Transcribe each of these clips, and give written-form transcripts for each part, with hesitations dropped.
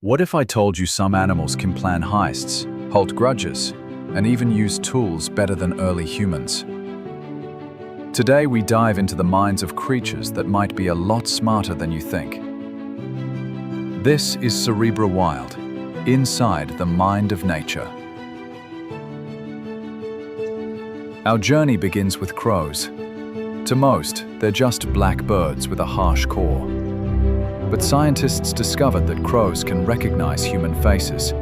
What if I told you some animals can plan heists, hold grudges, and even use tools better than early humans? Today we dive into the minds of creatures that might be a lot smarter than you think. This is CerebraWild, inside the mind of nature. Our journey begins with crows. To most, they're just black birds with a harsh core. But scientists discovered that crows can recognize human faces,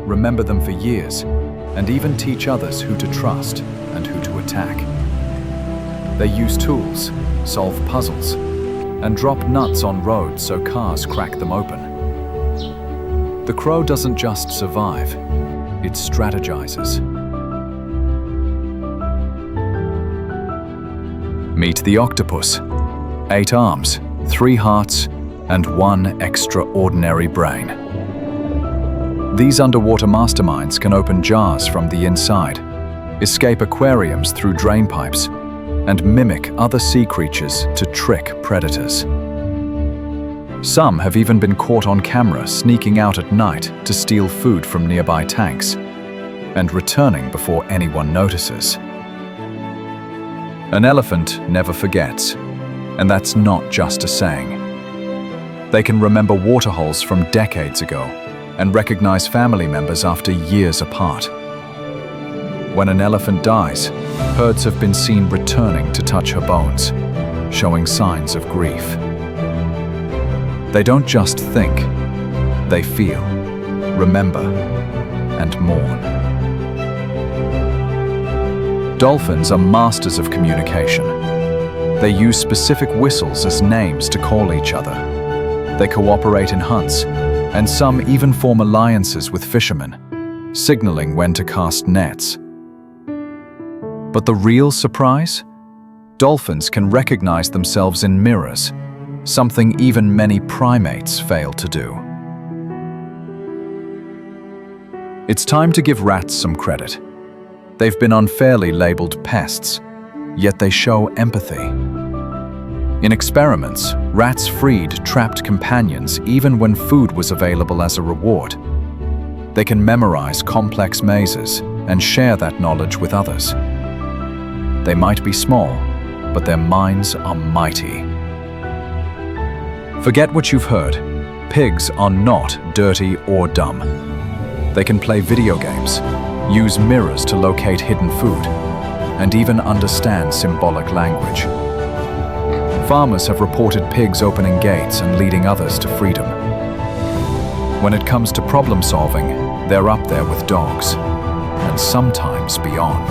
remember them for years, and even teach others who to trust and who to attack. They use tools, solve puzzles, and drop nuts on roads so cars crack them open. The crow doesn't just survive, it strategizes. Meet the octopus. 8 arms, 3 hearts, and 1 extraordinary brain. These underwater masterminds can open jars from the inside, escape aquariums through drain pipes, and mimic other sea creatures to trick predators. Some have even been caught on camera sneaking out at night to steal food from nearby tanks, and returning before anyone notices. An elephant never forgets, and that's not just a saying. They can remember waterholes from decades ago and recognize family members after years apart. When an elephant dies, herds have been seen returning to touch her bones, showing signs of grief. They don't just think, they feel, remember, and mourn. Dolphins are masters of communication. They use specific whistles as names to call each other. They cooperate in hunts, and some even form alliances with fishermen, signaling when to cast nets. But the real surprise? Dolphins can recognize themselves in mirrors, something even many primates fail to do. It's time to give rats some credit. They've been unfairly labeled pests, yet they show empathy. In experiments, rats freed trapped companions even when food was available as a reward. They can memorize complex mazes and share that knowledge with others. They might be small, but their minds are mighty. Forget what you've heard. Pigs are not dirty or dumb. They can play video games, use mirrors to locate hidden food, and even understand symbolic language. Farmers have reported pigs opening gates and leading others to freedom. When it comes to problem solving, they're up there with dogs, and sometimes beyond.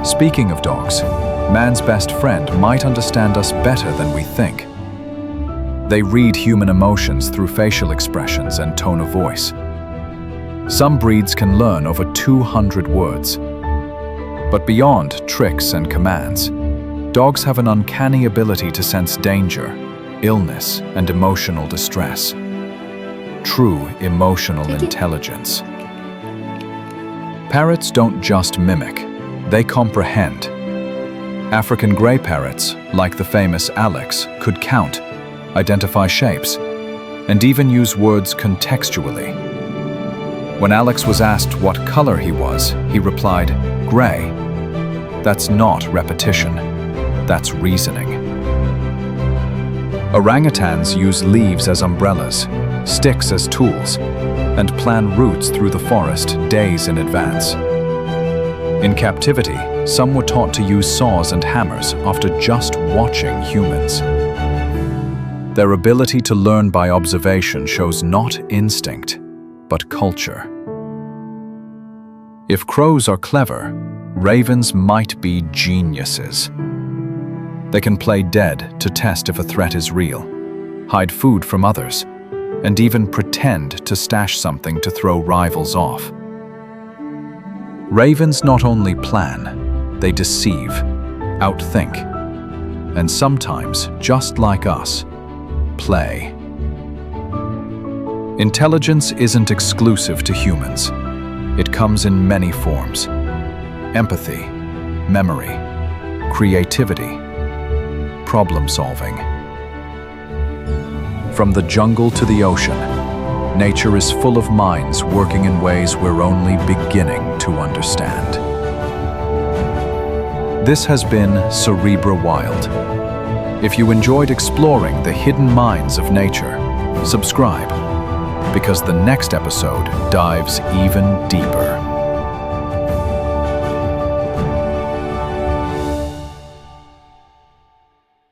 Speaking of dogs, man's best friend might understand us better than we think. They read human emotions through facial expressions and tone of voice. Some breeds can learn over 200 words. But beyond tricks and commands, dogs have an uncanny ability to sense danger, illness, and emotional distress. True emotional intelligence. Parrots don't just mimic, they comprehend. African grey parrots, like the famous Alex, could count, identify shapes, and even use words contextually. When Alex was asked what color he was, he replied, "Grey." That's not repetition, that's reasoning. Orangutans use leaves as umbrellas, sticks as tools, and plan routes through the forest days in advance. In captivity, some were taught to use saws and hammers after just watching humans. Their ability to learn by observation shows not instinct, but culture. If crows are clever, ravens might be geniuses. They can play dead to test if a threat is real, hide food from others, and even pretend to stash something to throw rivals off. Ravens not only plan, they deceive, outthink, and sometimes, just like us, play. Intelligence isn't exclusive to humans. It comes in many forms: empathy, memory, creativity, problem solving. From the jungle to the ocean, nature is full of minds working in ways we're only beginning to understand. This has been CerebraWild. If you enjoyed exploring the hidden minds of nature, subscribe, because the next episode dives even deeper.